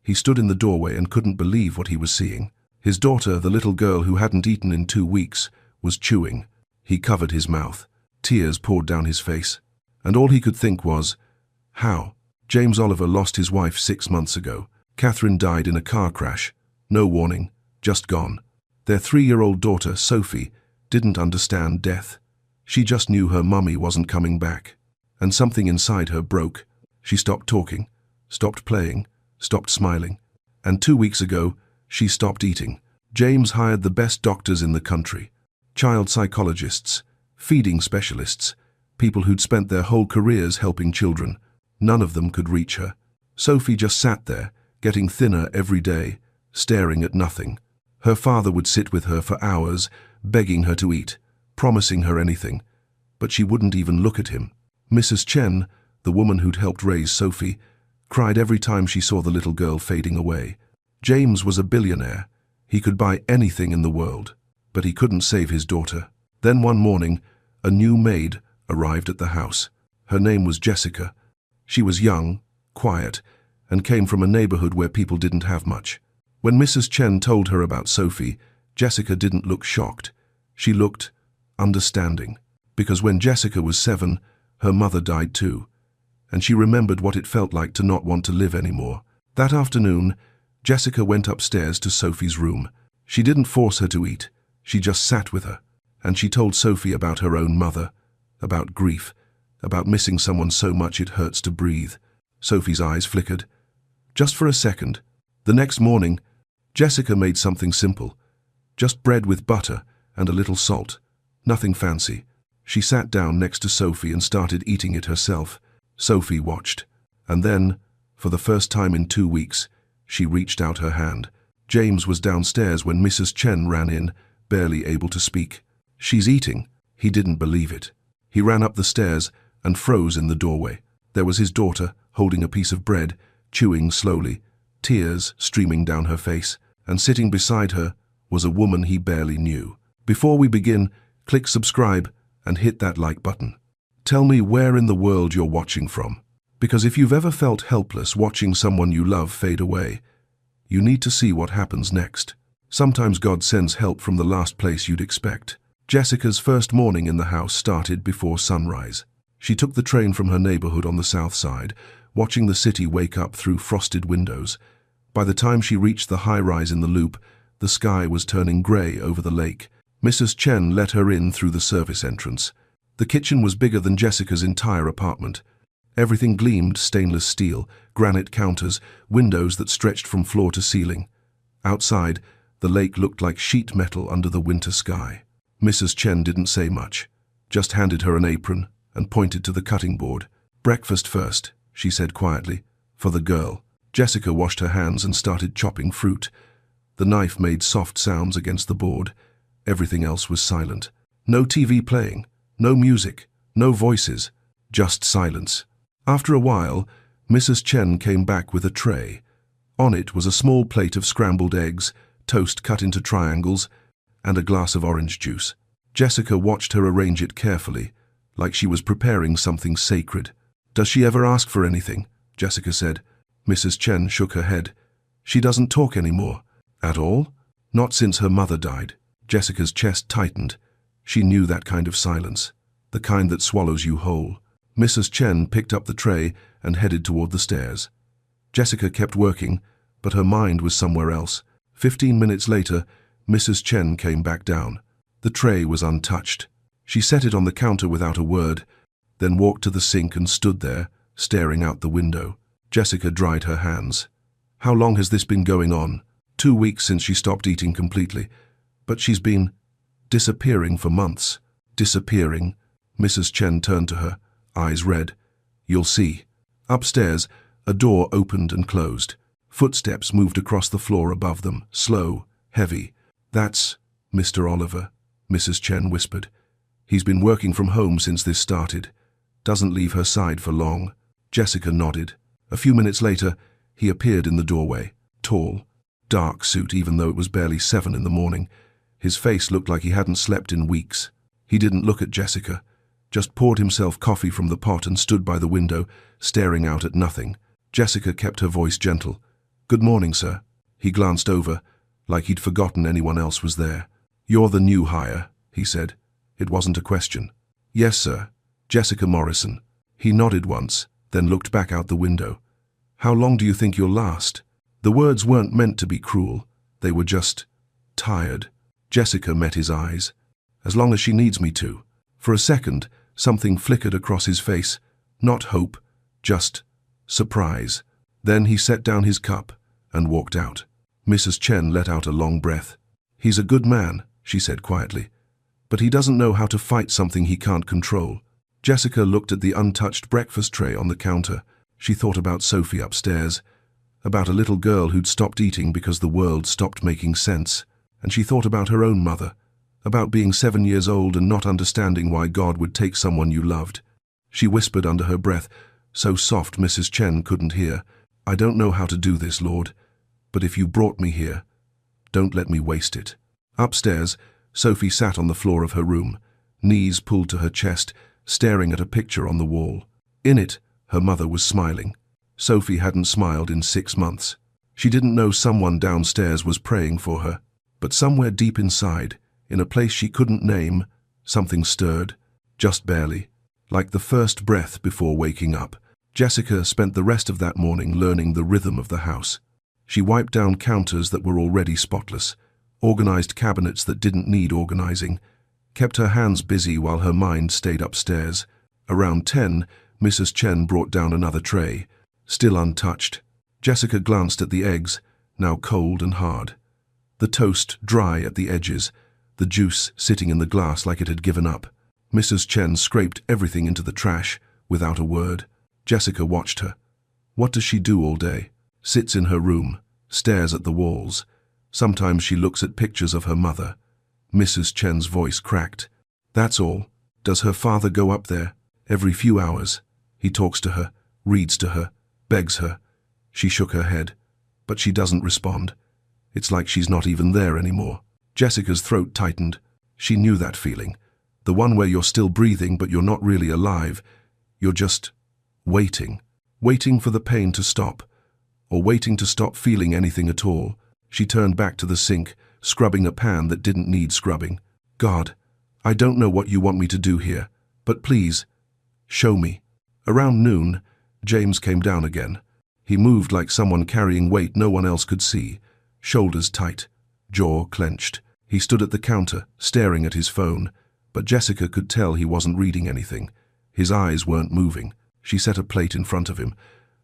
He stood in the doorway and couldn't believe what he was seeing. His daughter, the little girl who hadn't eaten in 2 weeks, was chewing. He covered his mouth. Tears poured down his face. And all he could think was, how? James Oliver lost his wife 6 months ago. Catherine died in a car crash. No warning, just gone. Their 3-year-old daughter, Sophie, didn't understand death. She just knew her mummy wasn't coming back. And something inside her broke. She stopped talking, stopped playing, stopped smiling. And 2 weeks ago, she stopped eating. James hired the best doctors in the country. Child psychologists, feeding specialists, people who'd spent their whole careers helping children. None of them could reach her. Sophie just sat there, getting thinner every day, staring at nothing. Her father would sit with her for hours, begging her to eat, promising her anything, but she wouldn't even look at him. Mrs. Chen, the woman who'd helped raise Sophie, cried every time she saw the little girl fading away. James was a billionaire. He could buy anything in the world, but he couldn't save his daughter. Then one morning, a new maid arrived at the house. Her name was Jessica. She was young, quiet, and came from a neighborhood where people didn't have much. When Mrs. Chen told her about Sophie, Jessica didn't look shocked. She looked understanding, because when Jessica was 7, her mother died too, and she remembered what it felt like to not want to live anymore. That afternoon, Jessica went upstairs to Sophie's room. She didn't force her to eat. She just sat with her, and she told Sophie about her own mother, about grief, about missing someone so much it hurts to breathe. Sophie's eyes flickered. Just for a second. The next morning, Jessica made something simple. Just bread with butter and a little salt. Nothing fancy. She sat down next to Sophie and started eating it herself. Sophie watched. And then, for the first time in 2 weeks, she reached out her hand. James was downstairs when Mrs. Chen ran in, barely able to speak. "She's eating." He didn't believe it. He ran up the stairs and froze in the doorway. There was his daughter, holding a piece of bread, chewing slowly, tears streaming down her face, and sitting beside her was a woman he barely knew. Before we begin, click subscribe and hit that like button. Tell me where in the world you're watching from. Because if you've ever felt helpless watching someone you love fade away, you need to see what happens next. Sometimes God sends help from the last place you'd expect. Jessica's first morning in the house started before sunrise. She took the train from her neighborhood on the south side, watching the city wake up through frosted windows. By the time she reached the high-rise in the loop, the sky was turning gray over the lake. Mrs. Chen let her in through the service entrance. The kitchen was bigger than Jessica's entire apartment. Everything gleamed stainless steel, granite counters, windows that stretched from floor to ceiling. Outside, the lake looked like sheet metal under the winter sky. Mrs. Chen didn't say much, just handed her an apron and pointed to the cutting board. "Breakfast first," she said quietly, "for the girl." Jessica washed her hands and started chopping fruit. The knife made soft sounds against the board. Everything else was silent. No TV playing, no music, no voices, just silence. After a while, Mrs. Chen came back with a tray. On it was a small plate of scrambled eggs, toast cut into triangles, and a glass of orange juice. Jessica watched her arrange it carefully, like she was preparing something sacred. "Does she ever ask for anything?" Jessica said. Mrs. Chen shook her head. "She doesn't talk anymore." "At all?" "Not since her mother died." Jessica's chest tightened. She knew that kind of silence, the kind that swallows you whole. Mrs. Chen picked up the tray and headed toward the stairs. Jessica kept working, but her mind was somewhere else. 15 minutes later, Mrs. Chen came back down. The tray was untouched. She set it on the counter without a word, then walked to the sink and stood there, staring out the window. Jessica dried her hands. How long has this been going on? 2 weeks since she stopped eating completely. But she's been disappearing for months. Disappearing? Mrs. Chen turned to her, eyes red. "You'll see." Upstairs, a door opened and closed. Footsteps moved across the floor above them, slow, heavy. "That's Mr. Oliver," Mrs. Chen whispered. "He's been working from home since this started. Doesn't leave her side for long." Jessica nodded. A few minutes later, he appeared in the doorway. Tall, dark suit even though it was barely 7 in the morning. His face looked like he hadn't slept in weeks. He didn't look at Jessica, just poured himself coffee from the pot and stood by the window, staring out at nothing. Jessica kept her voice gentle. "Good morning, sir." He glanced over, like he'd forgotten anyone else was there. "You're the new hire," he said. It wasn't a question. "Yes, sir. Jessica Morrison." He nodded once, then looked back out the window. "How long do you think you'll last?" The words weren't meant to be cruel. They were just tired. Jessica met his eyes. "As long as she needs me to." For a second, something flickered across his face. Not hope, just surprise. Then he set down his cup and walked out. Mrs. Chen let out a long breath. "He's a good man," she said quietly, "but he doesn't know how to fight something he can't control." Jessica looked at the untouched breakfast tray on the counter. She thought about Sophie upstairs, about a little girl who'd stopped eating because the world stopped making sense. And she thought about her own mother, about being 7 years old and not understanding why God would take someone you loved. She whispered under her breath, so soft Mrs. Chen couldn't hear, "I don't know how to do this, Lord, but if you brought me here, don't let me waste it." Upstairs, Sophie sat on the floor of her room, knees pulled to her chest, staring at a picture on the wall. In it, her mother was smiling. Sophie hadn't smiled in 6 months. She didn't know someone downstairs was praying for her. But somewhere deep inside, in a place she couldn't name, something stirred, just barely, like the first breath before waking up. Jessica spent the rest of that morning learning the rhythm of the house. She wiped down counters that were already spotless, organized cabinets that didn't need organizing, kept her hands busy while her mind stayed upstairs. Around 10, Mrs. Chen brought down another tray, still untouched. Jessica glanced at the eggs, now cold and hard. The toast dry at the edges, the juice sitting in the glass like it had given up. Mrs. Chen scraped everything into the trash, without a word. Jessica watched her. What does she do all day? Sits in her room, stares at the walls. Sometimes she looks at pictures of her mother. Mrs. Chen's voice cracked. "That's all. Does her father go up there? Every few hours. He talks to her, reads to her, begs her." She shook her head. "But she doesn't respond. It's like she's not even there anymore." Jessica's throat tightened. She knew that feeling. The one where you're still breathing but you're not really alive. You're just waiting. Waiting for the pain to stop. Or waiting to stop feeling anything at all. She turned back to the sink, scrubbing a pan that didn't need scrubbing. "God, I don't know what you want me to do here, but please, show me." Around noon, James came down again. He moved like someone carrying weight no one else could see. Shoulders tight, jaw clenched. He stood at the counter, staring at his phone, but Jessica could tell he wasn't reading anything. His eyes weren't moving. She set a plate in front of him,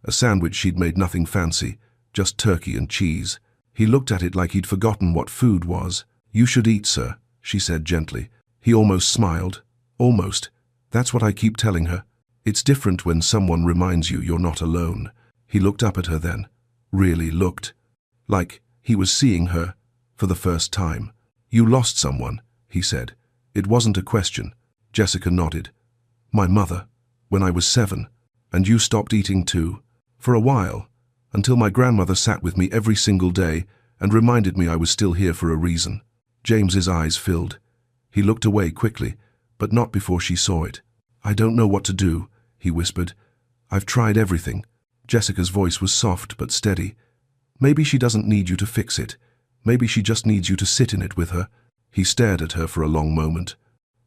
a sandwich she'd made nothing fancy, just turkey and cheese. He looked at it like he'd forgotten what food was. "You should eat, sir," she said gently. He almost smiled. Almost. That's what I keep telling her. It's different when someone reminds you you're not alone. He looked up at her then. Really looked. Like he was seeing her for the first time. "You lost someone," he said. It wasn't a question. Jessica nodded. "My mother, when I was 7. And you stopped eating too?" "For a while, until my grandmother sat with me every single day and reminded me I was still here for a reason." James's eyes filled. He looked away quickly, but not before she saw it. "I don't know what to do," he whispered. "I've tried everything." Jessica's voice was soft but steady. "Maybe she doesn't need you to fix it. Maybe she just needs you to sit in it with her." He stared at her for a long moment.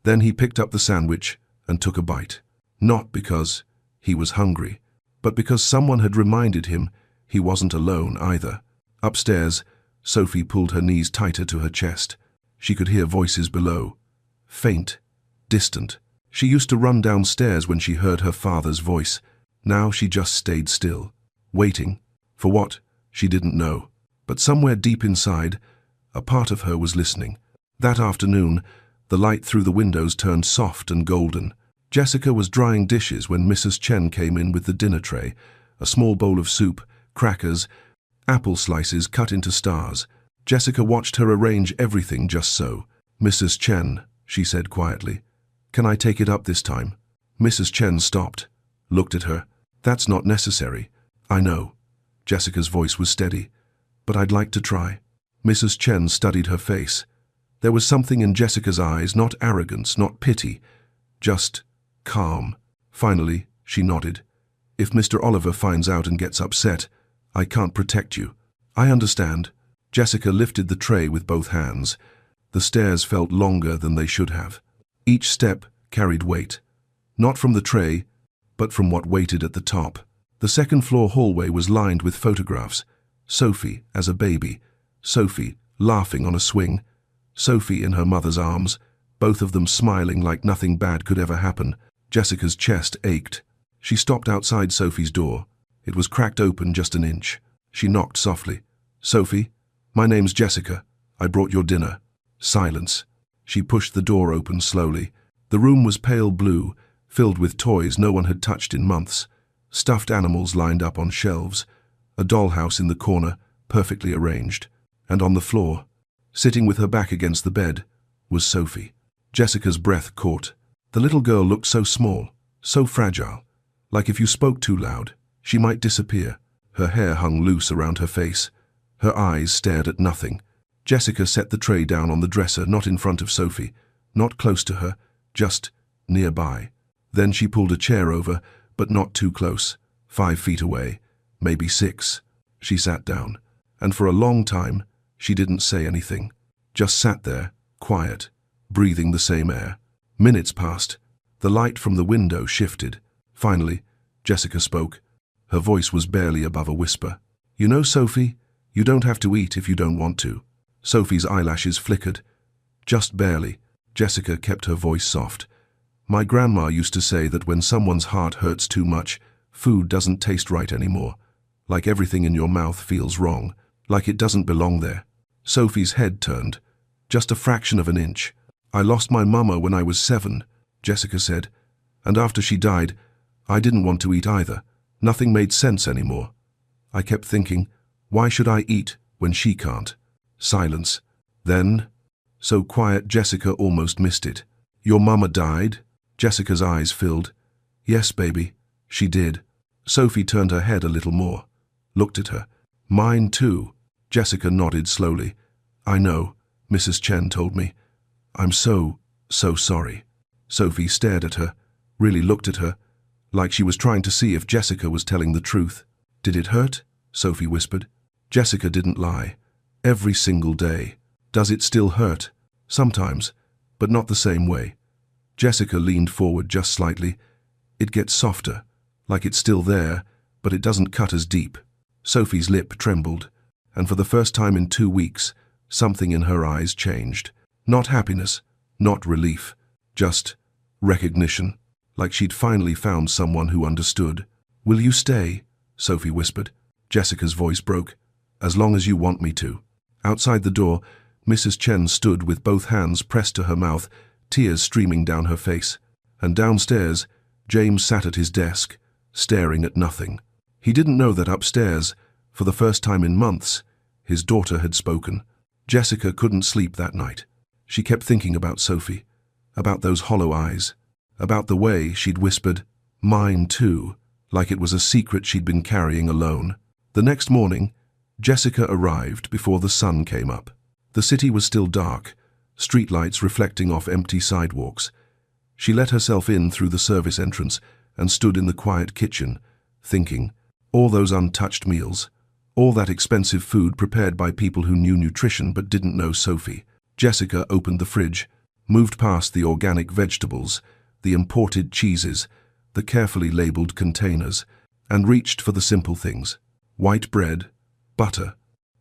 Then he picked up the sandwich and took a bite. Not because he was hungry, but because someone had reminded him he wasn't alone either. Upstairs, Sophie pulled her knees tighter to her chest. She could hear voices below. Faint, distant. She used to run downstairs when she heard her father's voice. Now she just stayed still, waiting. For what? She didn't know. But somewhere deep inside, a part of her was listening. That afternoon, the light through the windows turned soft and golden. Jessica was drying dishes when Mrs. Chen came in with the dinner tray, a small bowl of soup, crackers, apple slices cut into stars. Jessica watched her arrange everything just so. "Mrs. Chen," she said quietly, "can I take it up this time?" Mrs. Chen stopped, looked at her. "That's not necessary." "I know." Jessica's voice was steady. "But I'd like to try." Mrs. Chen studied her face. There was something in Jessica's eyes, not arrogance, not pity, just calm. Finally, she nodded. "If Mr. Oliver finds out and gets upset, I can't protect you." I understand. Jessica lifted the tray with both hands. The stairs felt longer than they should have. Each step carried weight. Not from the tray, but from what waited at the top. The second-floor hallway was lined with photographs. Sophie as a baby. Sophie laughing on a swing. Sophie in her mother's arms, both of them smiling like nothing bad could ever happen. Jessica's chest ached. She stopped outside Sophie's door. It was cracked open just an inch. She knocked softly. "Sophie, my name's Jessica. I brought your dinner." Silence. She pushed the door open slowly. The room was pale blue, filled with toys no one had touched in months. Stuffed animals lined up on shelves. A dollhouse in the corner, perfectly arranged. And on the floor, sitting with her back against the bed, was Sophie. Jessica's breath caught. The little girl looked so small, so fragile. Like if you spoke too loud, she might disappear. Her hair hung loose around her face. Her eyes stared at nothing. Jessica set the tray down on the dresser, not in front of Sophie, not close to her, just nearby. Then she pulled a chair over, but not too close, 5 feet away, maybe 6. She sat down, and for a long time, she didn't say anything. Just sat there, quiet, breathing the same air. Minutes passed. The light from the window shifted. Finally, Jessica spoke. Her voice was barely above a whisper. "You know, Sophie, you don't have to eat if you don't want to." Sophie's eyelashes flickered. Just barely. Jessica kept her voice soft. "My grandma used to say that when someone's heart hurts too much, food doesn't taste right anymore. Like everything in your mouth feels wrong, like it doesn't belong there." Sophie's head turned. "Just a fraction of an inch. I lost my mama when I was 7, Jessica said. "And after she died, I didn't want to eat either. Nothing made sense anymore. I kept thinking, why should I eat when she can't?" Silence. Then, so quiet Jessica almost missed it. "Your mama died?" Jessica's eyes filled. "Yes, baby, she did." Sophie turned her head a little more, looked at her. "Mine too." Jessica nodded slowly. "I know, Mrs. Chen told me. I'm so sorry." Sophie stared at her, really looked at her, like she was trying to see if Jessica was telling the truth. "Did it hurt?" Sophie whispered. Jessica didn't lie. "Every single day." "Does it still hurt?" "Sometimes, but not the same way." Jessica leaned forward just slightly. "It gets softer, like it's still there, but it doesn't cut as deep." Sophie's lip trembled, and for the first time in 2 weeks, something in her eyes changed. Not happiness, not relief, just recognition, like she'd finally found someone who understood. "Will you stay?" Sophie whispered. Jessica's voice broke. "As long as you want me to." Outside the door, Mrs. Chen stood with both hands pressed to her mouth, tears streaming down her face. And downstairs, James sat at his desk, staring at nothing. He didn't know that upstairs, for the first time in months, his daughter had spoken. Jessica couldn't sleep that night. She kept thinking about Sophie, about those hollow eyes, about the way she'd whispered, "Mine too," like it was a secret she'd been carrying alone. The next morning, Jessica arrived before the sun came up. The city was still dark, streetlights reflecting off empty sidewalks. She let herself in through the service entrance and stood in the quiet kitchen, thinking, all those untouched meals, all that expensive food prepared by people who knew nutrition but didn't know Sophie. Jessica opened the fridge, moved past the organic vegetables, the imported cheeses, the carefully labeled containers, and reached for the simple things. White bread, butter,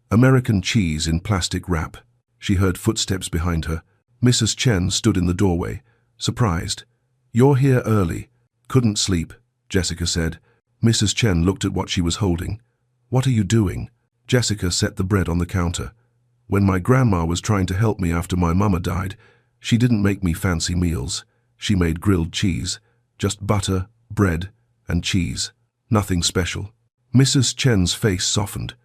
American cheese in plastic wrap. She heard footsteps behind her. Mrs. Chen stood in the doorway, surprised. "You're here early." "Couldn't sleep," Jessica said. Mrs. Chen looked at what she was holding. "What are you doing?" Jessica set the bread on the counter. "When my grandma was trying to help me after my mama died, she didn't make me fancy meals. She made grilled cheese, just butter, bread, and cheese. Nothing special." Mrs. Chen's face softened.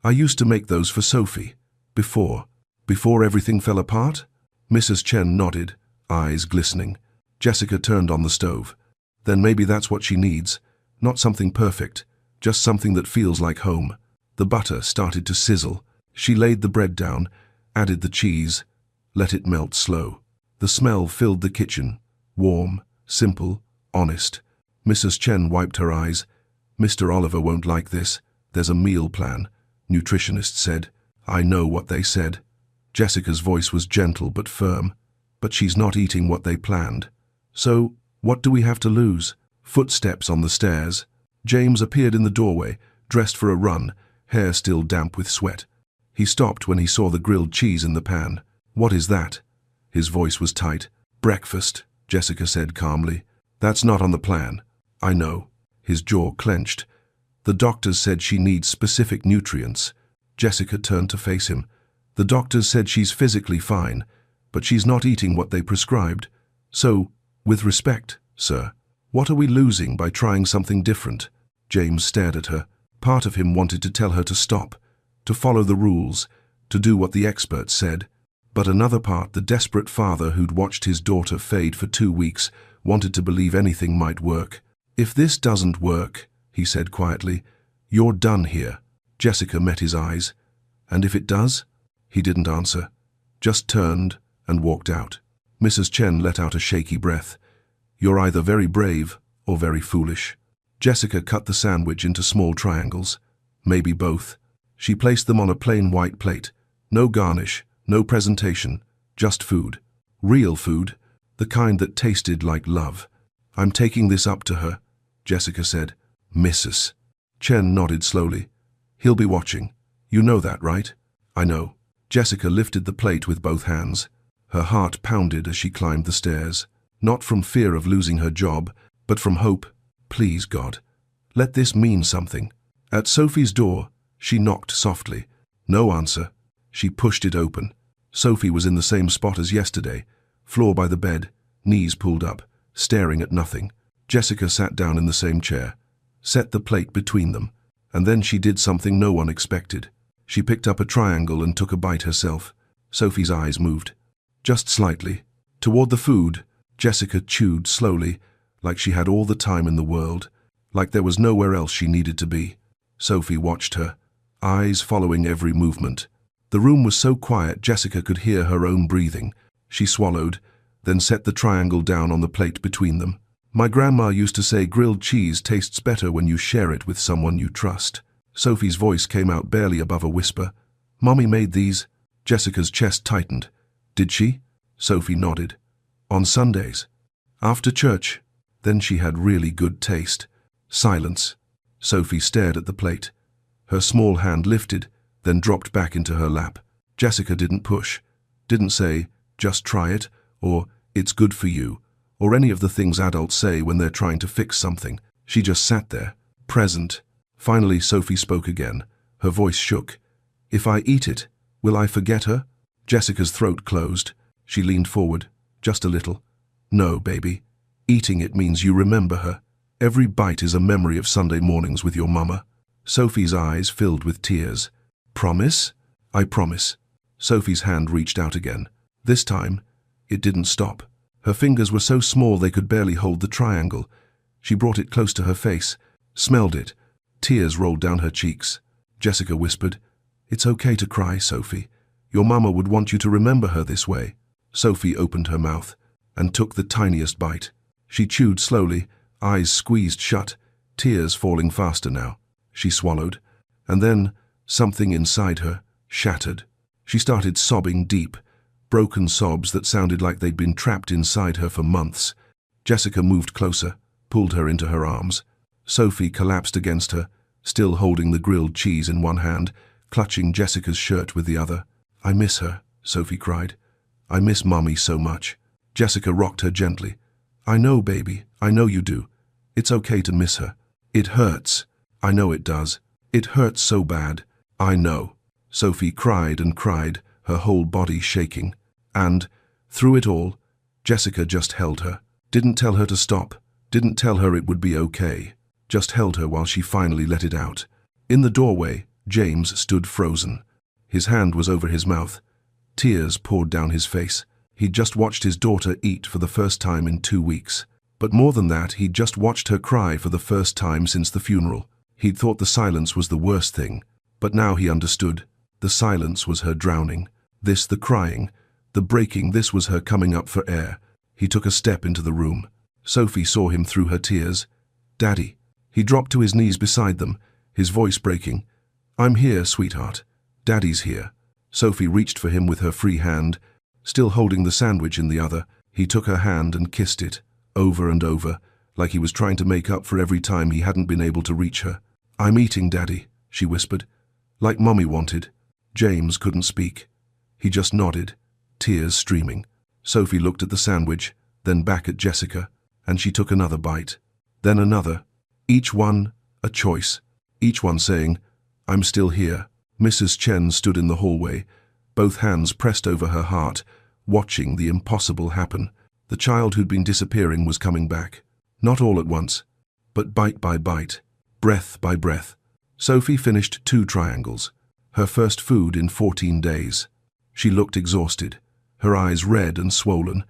"I used to make those for Sophie. Before everything fell apart?" Mrs. Chen nodded, eyes glistening. Jessica turned on the stove. "Then maybe that's what she needs. Not something perfect, just something that feels like home." The butter started to sizzle. She laid the bread down, added the cheese, let it melt slow. The smell filled the kitchen, warm, simple, honest. Mrs. Chen wiped her eyes. "Mr. Oliver won't like this. There's a meal plan. nutritionist said. I know what they said. Jessica's voice was gentle but firm. But she's not eating what they planned. So, what do we have to lose? Footsteps on the stairs. James appeared in the doorway, dressed for a run, hair still damp with sweat. He stopped when he saw the grilled cheese in the pan. What is that? His voice was tight. Breakfast, Jessica said calmly. That's not on the plan. I know. His jaw clenched. The doctors said she needs specific nutrients. Jessica turned to face him. The doctors said she's physically fine, but she's not eating what they prescribed. So, with respect, sir, what are we losing by trying something different? James stared at her. Part of him wanted to tell her to stop, to follow the rules, to do what the experts said. But another part, the desperate father who'd watched his daughter fade for 2 weeks, wanted to believe anything might work. If this doesn't work, he said quietly, you're done here. Jessica met his eyes. And if it does? He didn't answer, just turned and walked out. Mrs. Chen let out a shaky breath. You're either very brave or very foolish. Jessica cut the sandwich into small triangles. Maybe both. She placed them on a plain white plate. No garnish, no presentation, just food. Real food, the kind that tasted like love. I'm taking this up to her, Jessica said. Mrs. Chen nodded slowly. He'll be watching. You know that, right? I know. Jessica lifted the plate with both hands. Her heart pounded as she climbed the stairs. Not from fear of losing her job, but from hope. Please, God, let this mean something. At Sophie's door, she knocked softly. No answer. She pushed it open. Sophie was in the same spot as yesterday, floor by the bed, knees pulled up, staring at nothing. Jessica sat down in the same chair, set the plate between them, and then she did something no one expected. She picked up a triangle and took a bite herself. Sophie's eyes moved. Just slightly. Toward the food, Jessica chewed slowly, like she had all the time in the world, like there was nowhere else she needed to be. Sophie watched her, eyes following every movement. The room was so quiet Jessica could hear her own breathing. She swallowed, then set the triangle down on the plate between them. My grandma used to say grilled cheese tastes better when you share it with someone you trust. Sophie's voice came out barely above a whisper. Mommy made these. Jessica's chest tightened. Did she? Sophie nodded. On Sundays. After church. Then she had really good taste. Silence. Sophie stared at the plate. Her small hand lifted, then dropped back into her lap. Jessica didn't push. Didn't say, just try it, or it's good for you, or any of the things adults say when they're trying to fix something. She just sat there, present. Finally, Sophie spoke again. Her voice shook. If I eat it, will I forget her? Jessica's throat closed. She leaned forward, just a little. No, baby. Eating it means you remember her. Every bite is a memory of Sunday mornings with your mama. Sophie's eyes filled with tears. Promise? I promise. Sophie's hand reached out again. This time, it didn't stop. Her fingers were so small they could barely hold the triangle. She brought it close to her face, smelled it. Tears rolled down her cheeks. Jessica whispered, It's okay to cry, Sophie. Your mama would want you to remember her this way. Sophie opened her mouth and took the tiniest bite. She chewed slowly, eyes squeezed shut, tears falling faster now. She swallowed, and then something inside her shattered. She started sobbing deep, broken sobs that sounded like they'd been trapped inside her for months. Jessica moved closer, pulled her into her arms. Sophie collapsed against her, still holding the grilled cheese in one hand, clutching Jessica's shirt with the other. I miss her, Sophie cried. I miss Mommy so much. Jessica rocked her gently. I know, baby, I know you do. It's okay to miss her. It hurts. I know it does. It hurts so bad. I know. Sophie cried and cried, her whole body shaking. And, through it all, Jessica just held her. Didn't tell her to stop. Didn't tell her it would be okay. Just held her while she finally let it out. In the doorway, James stood frozen. His hand was over his mouth. Tears poured down his face. He'd just watched his daughter eat for the first time in 2 weeks. But more than that, he'd just watched her cry for the first time since the funeral. He'd thought the silence was the worst thing. But now he understood. The silence was her drowning. This, the crying, the breaking, this was her coming up for air. He took a step into the room. Sophie saw him through her tears. Daddy. He dropped to his knees beside them, his voice breaking. I'm here, sweetheart. Daddy's here. Sophie reached for him with her free hand, still holding the sandwich in the other. He took her hand and kissed it, over and over, like he was trying to make up for every time he hadn't been able to reach her. I'm eating, Daddy, she whispered, like Mommy wanted. James couldn't speak. He just nodded, tears streaming. Sophie looked at the sandwich, then back at Jessica, and she took another bite. Then another. Each one a choice. Each one saying, I'm still here. Mrs. Chen stood in the hallway, both hands pressed over her heart, watching the impossible happen. The child who'd been disappearing was coming back. Not all at once, but bite by bite, breath by breath. Sophie finished 2 triangles, her first food in 14 days. She looked exhausted, her eyes red and swollen,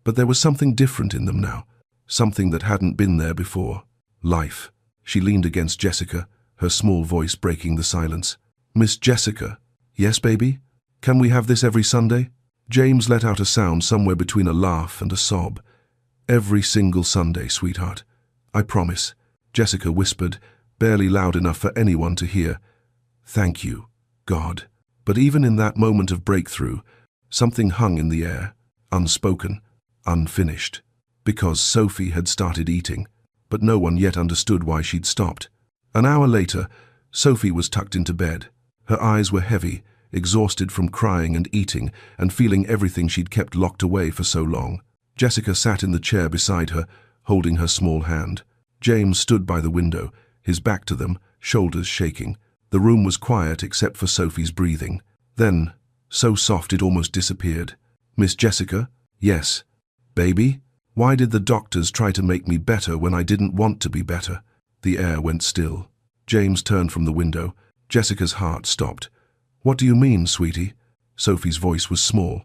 but there was something different in them now, something that hadn't been there before. Life. She leaned against Jessica, her small voice breaking the silence. Miss Jessica. Yes, baby? Can we have this every Sunday? James let out a sound somewhere between a laugh and a sob. Every single Sunday, sweetheart. I promise, Jessica whispered, barely loud enough for anyone to hear. Thank you, God. But even in that moment of breakthrough, something hung in the air, unspoken, unfinished. Because Sophie had started eating, but no one yet understood why she'd stopped. An hour later, Sophie was tucked into bed. Her eyes were heavy, exhausted from crying and eating and feeling everything she'd kept locked away for so long. Jessica sat in the chair beside her, holding her small hand. James stood by the window, his back to them, shoulders shaking. The room was quiet except for Sophie's breathing. Then, so soft it almost disappeared. Miss Jessica? Yes. Baby? Why did the doctors try to make me better when I didn't want to be better? The air went still. James turned from the window. Jessica's heart stopped. What do you mean, sweetie? Sophie's voice was small,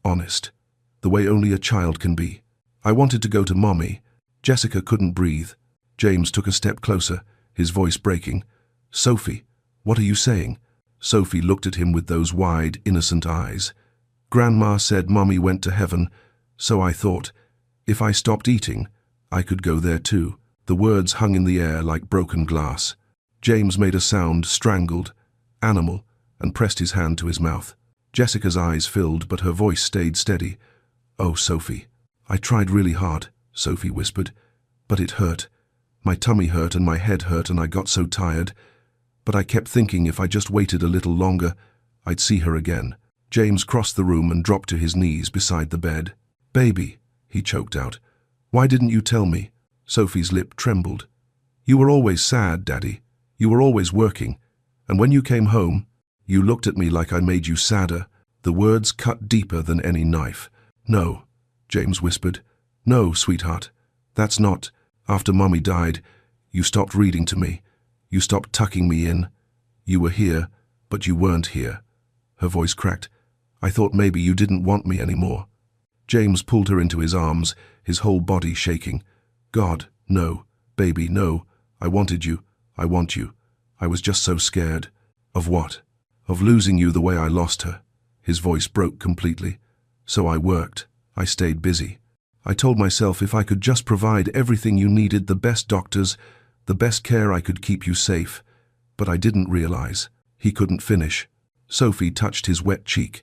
honest, the way only a child can be. I wanted to go to Mommy. Jessica couldn't breathe. James took a step closer, his voice breaking. Sophie, what are you saying? Sophie looked at him with those wide, innocent eyes. Grandma said Mommy went to heaven, so I thought, if I stopped eating, I could go there too. The words hung in the air like broken glass. James made a sound, strangled, animal, and pressed his hand to his mouth. Jessica's eyes filled, but her voice stayed steady. Oh, Sophie. I tried really hard, Sophie whispered, but it hurt. My tummy hurt and my head hurt and I got so tired. But I kept thinking if I just waited a little longer, I'd see her again. James crossed the room and dropped to his knees beside the bed. Baby, he choked out. Why didn't you tell me? Sophie's lip trembled. You were always sad, Daddy. You were always working. And when you came home, you looked at me like I made you sadder. The words cut deeper than any knife. No, James whispered. No, sweetheart. That's not. After Mommy died, you stopped reading to me. You stopped tucking me in. You were here, but you weren't here. Her voice cracked. I thought maybe you didn't want me anymore. James pulled her into his arms, his whole body shaking. God, no. Baby, no. I wanted you. I want you. I was just so scared. Of what? Of losing you the way I lost her. His voice broke completely. So I worked. I stayed busy. I told myself if I could just provide everything you needed, the best doctors, the best care, I could keep you safe. But I didn't realize. He couldn't finish. Sophie touched his wet cheek.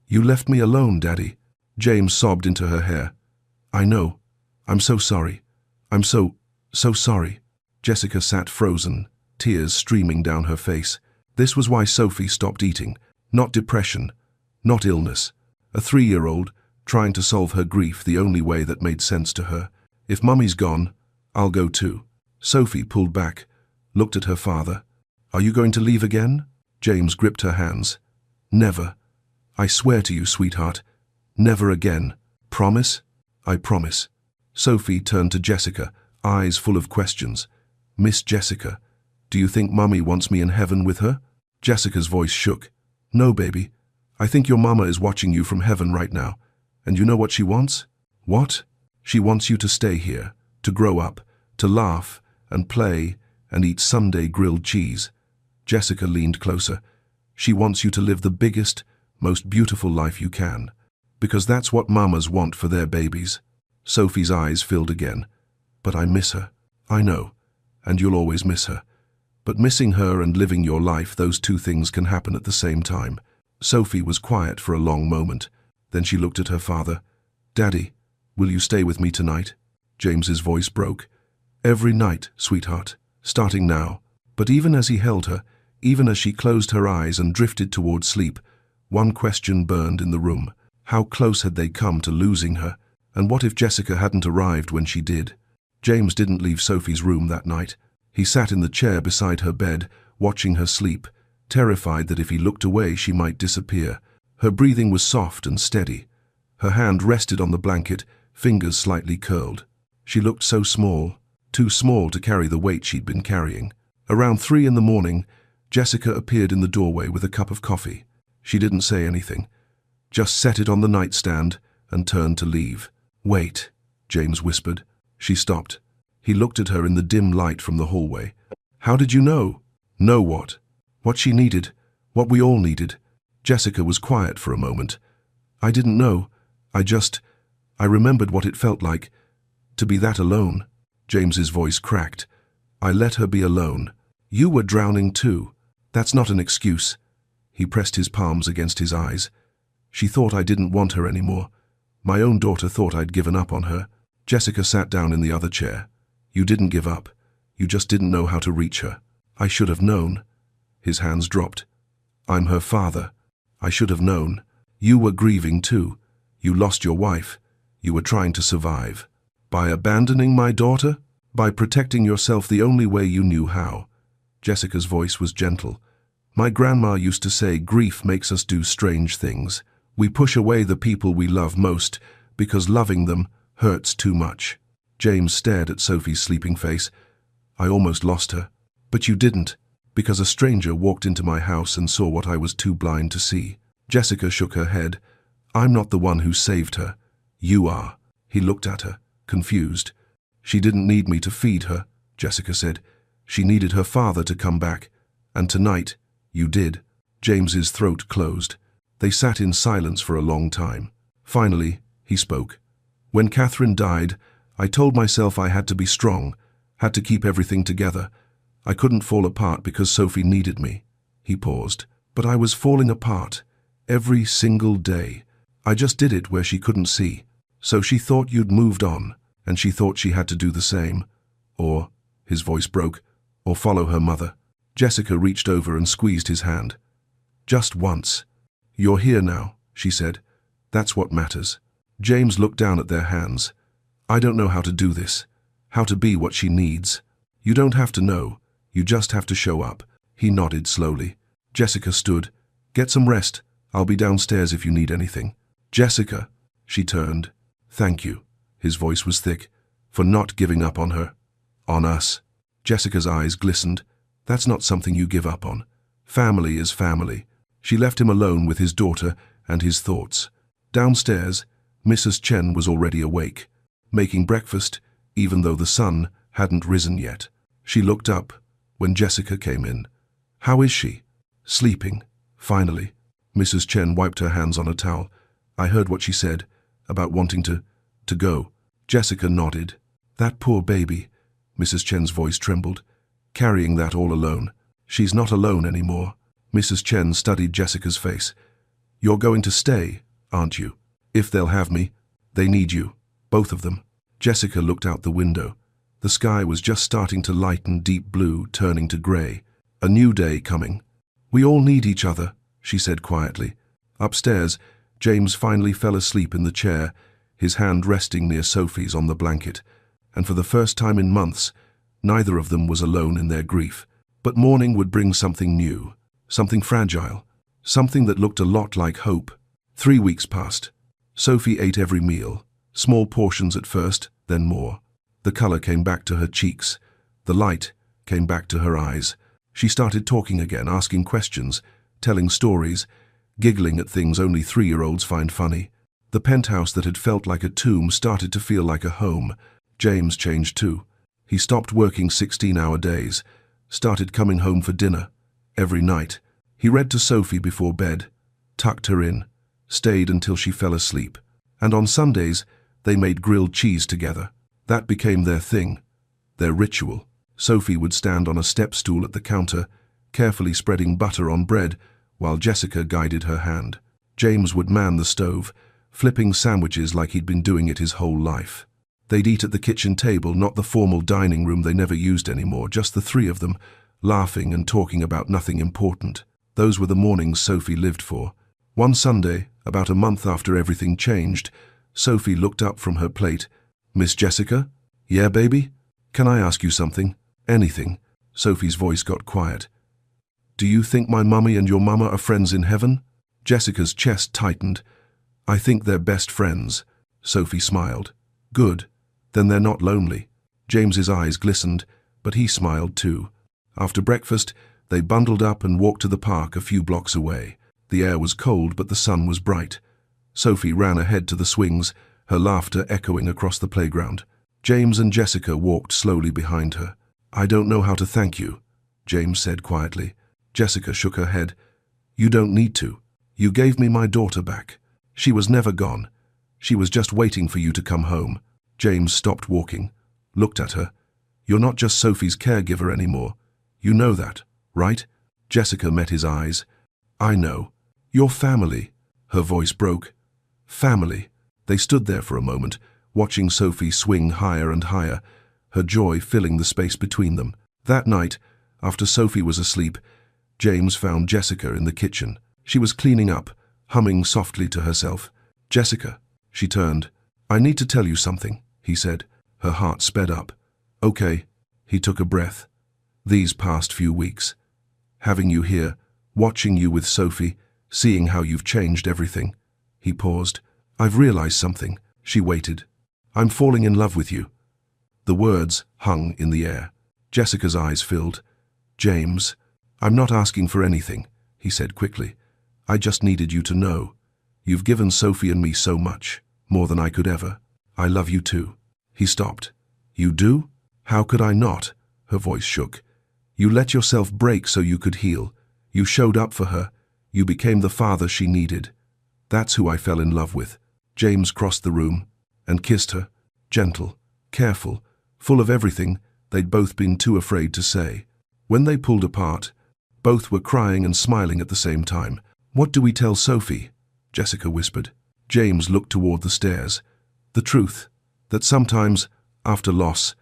You left me alone, Daddy. James sobbed into her hair. I know. I'm so sorry. I'm so sorry. Jessica sat frozen, tears streaming down her face. This was why Sophie stopped eating. Not depression, not illness. A 3-year-old trying to solve her grief the only way that made sense to her. If Mummy's gone, I'll go too. Sophie pulled back, looked at her father. Are you going to leave again? James gripped her hands. Never. I swear to you, sweetheart. Never again. Promise? I promise. Sophie turned to Jessica, eyes full of questions. Miss Jessica, do you think Mummy wants me in heaven with her? Jessica's voice shook. No, baby. I think your mama is watching you from heaven right now. And you know what she wants? What? She wants you to stay here, to grow up, to laugh and play and eat Sunday grilled cheese. Jessica leaned closer. She wants you to live the biggest, most beautiful life you can. Because that's what mamas want for their babies. Sophie's eyes filled again. But I miss her. I know. And you'll always miss her. But missing her and living your life, those two things can happen at the same time. Sophie was quiet for a long moment. Then she looked at her father. "Daddy, will you stay with me tonight?" James's voice broke. "Every night, sweetheart, starting now." But even as he held her, even as she closed her eyes and drifted towards sleep, one question burned in the room. How close had they come to losing her? And what if Jessica hadn't arrived when she did? James didn't leave Sophie's room that night. He sat in the chair beside her bed, watching her sleep, terrified that if he looked away she might disappear. Her breathing was soft and steady. Her hand rested on the blanket, fingers slightly curled. She looked so small, too small to carry the weight she'd been carrying. Around 3 in the morning, Jessica appeared in the doorway with a cup of coffee. She didn't say anything, just set it on the nightstand and turned to leave. "Wait," James whispered. She stopped. He looked at her in the dim light from the hallway. "How did you know?" "Know what?" "What she needed, what we all needed." Jessica was quiet for a moment. "I didn't know. I remembered what it felt like, to be that alone." James's voice cracked. "I let her be alone. You were drowning too. That's not an excuse." He pressed his palms against his eyes. "She thought I didn't want her anymore. My own daughter thought I'd given up on her." Jessica sat down in the other chair. "You didn't give up. You just didn't know how to reach her." "I should have known." His hands dropped. "I'm her father. I should have known. You were grieving too. You lost your wife. You were trying to survive. By abandoning my daughter? By protecting yourself the only way you knew how." Jessica's voice was gentle. "My grandma used to say grief makes us do strange things. We push away the people we love most because loving them hurts too much." James stared at Sophie's sleeping face. "I almost lost her. But you didn't, because a stranger walked into my house and saw what I was too blind to see." Jessica shook her head. "I'm not the one who saved her. You are." He looked at her, confused. "She didn't need me to feed her," Jessica said. "She needed her father to come back. And tonight, you did." James's throat closed. They sat in silence for a long time. Finally, he spoke. "When Catherine died, I told myself I had to be strong, had to keep everything together. I couldn't fall apart because Sophie needed me." He paused. "But I was falling apart. Every single day. I just did it where she couldn't see. So she thought you'd moved on, and she thought she had to do the same. Or," his voice broke, "or follow her mother." Jessica reached over and squeezed his hand. "Just once." "You're here now," she said. "That's what matters." James looked down at their hands. "I don't know how to do this, how to be what she needs." "You don't have to know. You just have to show up." He nodded slowly. Jessica stood. "Get some rest. I'll be downstairs if you need anything." "Jessica." She turned. "Thank you." His voice was thick. "For not giving up on her. On us." Jessica's eyes glistened. "That's not something you give up on. Family is family." She left him alone with his daughter and his thoughts. Downstairs, Mrs. Chen was already awake, making breakfast, even though the sun hadn't risen yet. She looked up when Jessica came in. "How is she?" "Sleeping, finally." Mrs. Chen wiped her hands on a towel. "I heard what she said, about wanting to go." Jessica nodded. "That poor baby," Mrs. Chen's voice trembled, "carrying that all alone." "She's not alone anymore." Mrs. Chen studied Jessica's face. "You're going to stay, aren't you? If they'll have me, they need you, both of them." Jessica looked out the window. The sky was just starting to lighten deep blue, turning to grey. A new day coming. "We all need each other," she said quietly. Upstairs, James finally fell asleep in the chair, his hand resting near Sophie's on the blanket, and for the first time in months, neither of them was alone in their grief. But morning would bring something new, something fragile, something that looked a lot like hope. 3 weeks passed. Sophie ate every meal, small portions at first, then more. The color came back to her cheeks. The light came back to her eyes. She started talking again, asking questions, telling stories, giggling at things only 3-year-olds find funny. The penthouse that had felt like a tomb started to feel like a home. James changed too. He stopped working 16-hour days, started coming home for dinner, every night. He read to Sophie before bed, tucked her in, stayed until she fell asleep. And on Sundays, they made grilled cheese together. That became their thing, their ritual. Sophie would stand on a step stool at the counter, carefully spreading butter on bread, while Jessica guided her hand. James would man the stove, flipping sandwiches like he'd been doing it his whole life. They'd eat at the kitchen table, not the formal dining room they never used anymore, just the three of them, laughing and talking about nothing important. Those were the mornings Sophie lived for. One Sunday, about a month after everything changed, Sophie looked up from her plate. "Miss Jessica?" "Yeah, baby? Can I ask you something?" "Anything." Sophie's voice got quiet. "Do you think my mummy and your mama are friends in heaven?" Jessica's chest tightened. "I think they're best friends." Sophie smiled. "Good. Then they're not lonely." James's eyes glistened, but he smiled too. After breakfast, they bundled up and walked to the park a few blocks away. The air was cold, but the sun was bright. Sophie ran ahead to the swings, her laughter echoing across the playground. James and Jessica walked slowly behind her. "I don't know how to thank you," James said quietly. Jessica shook her head. "You don't need to. You gave me my daughter back. She was never gone. She was just waiting for you to come home." James stopped walking, looked at her. "You're not just Sophie's caregiver anymore. You know that, right?" Jessica met his eyes. "I know. You're family." Her voice broke. "Family." They stood there for a moment, watching Sophie swing higher and higher, her joy filling the space between them. That night, after Sophie was asleep, James found Jessica in the kitchen. She was cleaning up, humming softly to herself. "Jessica." She turned. "I need to tell you something," he said. Her heart sped up. "Okay." He took a breath. "These past few weeks, having you here, watching you with Sophie, seeing how you've changed everything." He paused. "I've realized something." She waited. "I'm falling in love with you." The words hung in the air. Jessica's eyes filled. "James, I'm not asking for anything," he said quickly. "I just needed you to know. You've given Sophie and me so much, more than I could ever. I love you too." He stopped. "You do? How could I not?" Her voice shook. "You let yourself break so you could heal. You showed up for her. You became the father she needed. That's who I fell in love with." James crossed the room and kissed her, gentle, careful, full of everything they'd both been too afraid to say. When they pulled apart, both were crying and smiling at the same time. "What do we tell Sophie?" Jessica whispered. James looked toward the stairs. "The truth, that sometimes, after loss,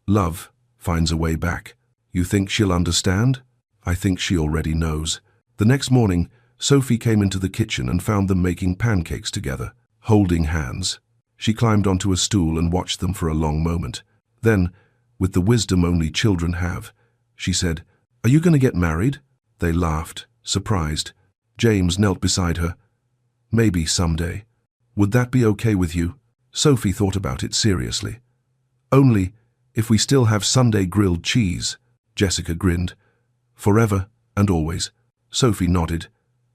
love finds a way back. You think she'll understand?" "I think she already knows." The next morning, Sophie came into the kitchen and found them making pancakes together, holding hands. She climbed onto a stool and watched them for a long moment. Then, with the wisdom only children have, she said, "Are you going to get married?" They laughed, surprised. James knelt beside her. "Maybe someday. Would that be okay with you?" Sophie thought about it seriously. "Only if we still have Sunday grilled cheese." Jessica grinned. "Forever and always." Sophie nodded.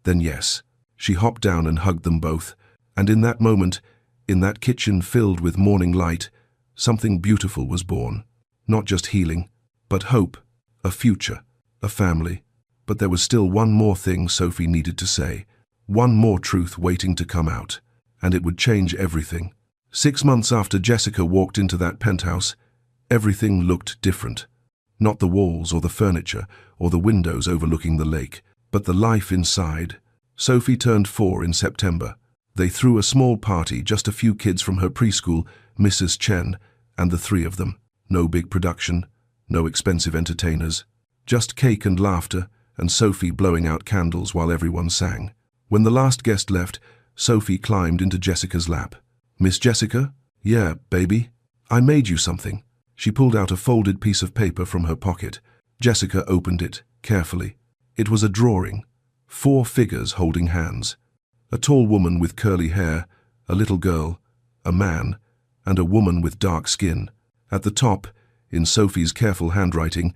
Then yes. She hopped down and hugged them both. And in that moment, in that kitchen filled with morning light, something beautiful was born. Not just healing, but hope, a future, a family. But there was still one more thing Sophie needed to say. One more truth waiting to come out. And it would change everything. 6 months after Jessica walked into that penthouse, everything looked different. Not the walls or the furniture or the windows overlooking the lake, but the life inside. Sophie turned 4 in September. They threw a small party, just a few kids from her preschool, Mrs. Chen, and the 3 of them. No big production, no expensive entertainers. Just cake and laughter, and Sophie blowing out candles while everyone sang. When the last guest left, Sophie climbed into Jessica's lap. "Miss Jessica?" "Yeah, baby." "I made you something." She pulled out a folded piece of paper from her pocket. Jessica opened it carefully. It was a drawing. 4 figures holding hands. A tall woman with curly hair, a little girl, a man, and a woman with dark skin. At the top, in Sophie's careful handwriting,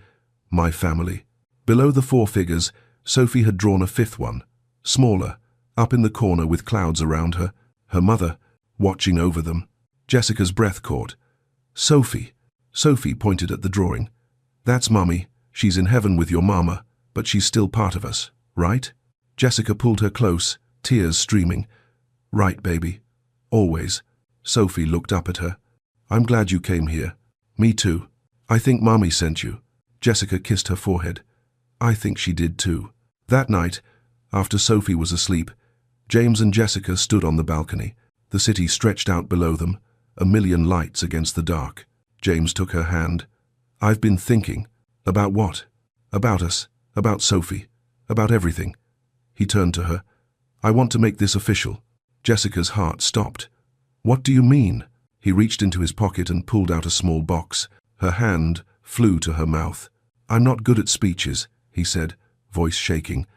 "My family." Below the 4 figures, Sophie had drawn a 5th one, smaller, up in the corner with clouds around her, her mother, watching over them. Jessica's breath caught. "Sophie." Sophie pointed at the drawing. "That's Mummy. She's in heaven with your mama, but she's still part of us, right?" Jessica pulled her close, tears streaming. "Right, baby. Always." Sophie looked up at her. "I'm glad you came here." "Me too. I think Mommy sent you." Jessica kissed her forehead. I think she did too. That night, after Sophie was asleep, James and Jessica stood on the balcony. The city stretched out below them, a million lights against the dark. James took her hand. I've been thinking. About what? About us, about Sophie, about everything. He turned to her. I want to make this official. Jessica's heart stopped. What do you mean? He reached into his pocket and pulled out a small box. Her hand flew to her mouth. I'm not good at speeches, he said, voice shaking.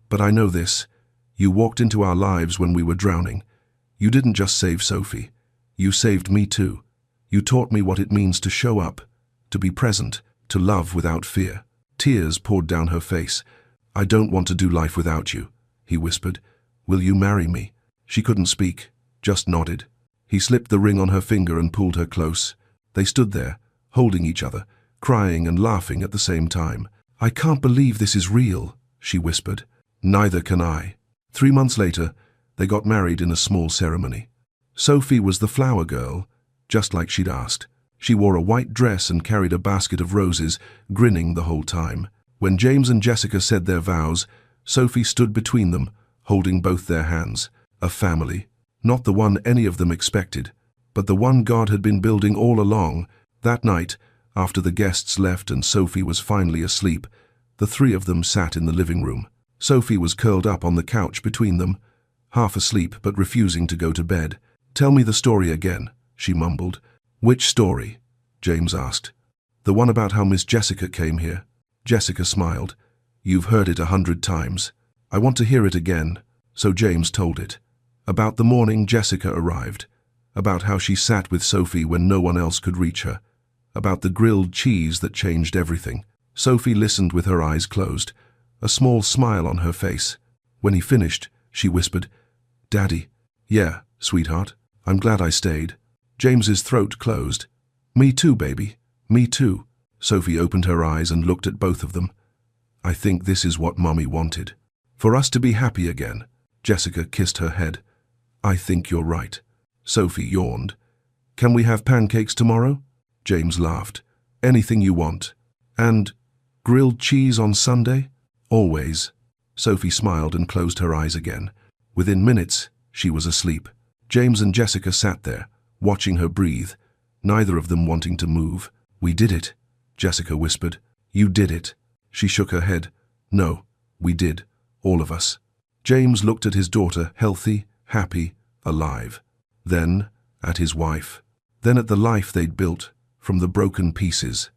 But I know this. You walked into our lives when we were drowning. You didn't just save Sophie. You saved me too. You taught me what it means to show up, to be present, to love without fear. Tears poured down her face. I don't want to do life without you, he whispered. Will you marry me? She couldn't speak, just nodded. He slipped the ring on her finger and pulled her close. They stood there, holding each other, crying and laughing at the same time. I can't believe this is real, she whispered. Neither can I. 3 months later, they got married in a small ceremony. Sophie was the flower girl, just like she'd asked. She wore a white dress and carried a basket of roses, grinning the whole time. When James and Jessica said their vows, Sophie stood between them, holding both their hands. A family. Not the one any of them expected, but the one God had been building all along. That night, after the guests left and Sophie was finally asleep, the three of them sat in the living room. Sophie was curled up on the couch between them, half asleep but refusing to go to bed. Tell me the story again, she mumbled. Which story? James asked. The one about how Miss Jessica came here. Jessica smiled. You've heard it 100 times. I want to hear it again. So James told it. About the morning Jessica arrived. About how she sat with Sophie when no one else could reach her. About the grilled cheese that changed everything. Sophie listened with her eyes closed, a small smile on her face. When he finished, she whispered, Daddy. Yeah, sweetheart. I'm glad I stayed. James's throat closed. Me too, baby. Me too. Sophie opened her eyes and looked at both of them. I think this is what Mommy wanted. For us to be happy again. Jessica kissed her head. I think you're right. Sophie yawned. Can we have pancakes tomorrow? James laughed. Anything you want. And grilled cheese on Sunday? Always. Sophie smiled and closed her eyes again. Within minutes, she was asleep. James and Jessica sat there, watching her breathe, neither of them wanting to move. We did it, Jessica whispered. You did it. She shook her head. No, we did. All of us. James looked at his daughter, healthy, happy, alive. Then at his wife. Then at the life they'd built, from the broken pieces.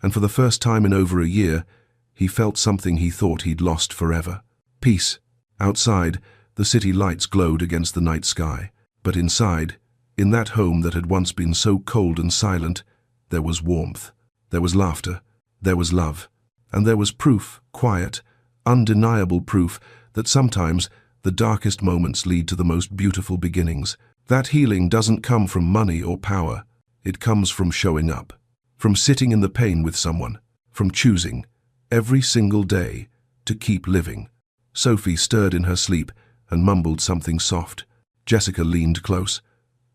And for the first time in over a year, he felt something he thought he'd lost forever. Peace. Outside, the city lights glowed against the night sky. But inside, in that home that had once been so cold and silent, there was warmth. There was laughter. There was love. And there was proof, quiet, undeniable proof, that sometimes the darkest moments lead to the most beautiful beginnings. That healing doesn't come from money or power. It comes from showing up, from sitting in the pain with someone, from choosing, every single day, to keep living. Sophie stirred in her sleep and mumbled something soft. Jessica leaned close.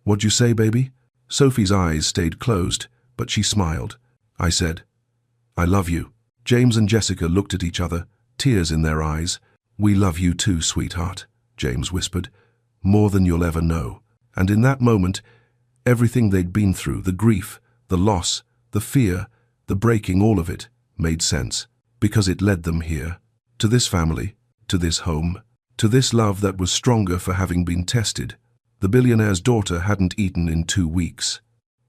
What'd you say, baby? Sophie's eyes stayed closed, but she smiled. I said, I love you. James and Jessica looked at each other, tears in their eyes. We love you too, sweetheart, James whispered. More than you'll ever know. And in that moment, everything they'd been through, the grief, the loss, the fear, the breaking, all of it, made sense. Because it led them here. To this family, to this home, to this love that was stronger for having been tested. The billionaire's daughter hadn't eaten in 2 weeks.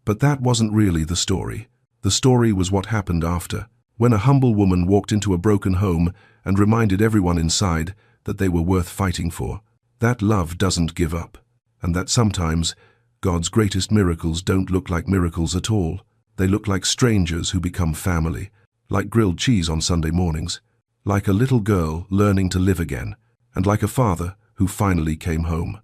But that wasn't really the story. The story was what happened after, when a humble woman walked into a broken home and reminded everyone inside that they were worth fighting for. That love doesn't give up, and that sometimes God's greatest miracles don't look like miracles at all. They look like strangers who become family, like grilled cheese on Sunday mornings, like a little girl learning to live again, and like a father who finally came home.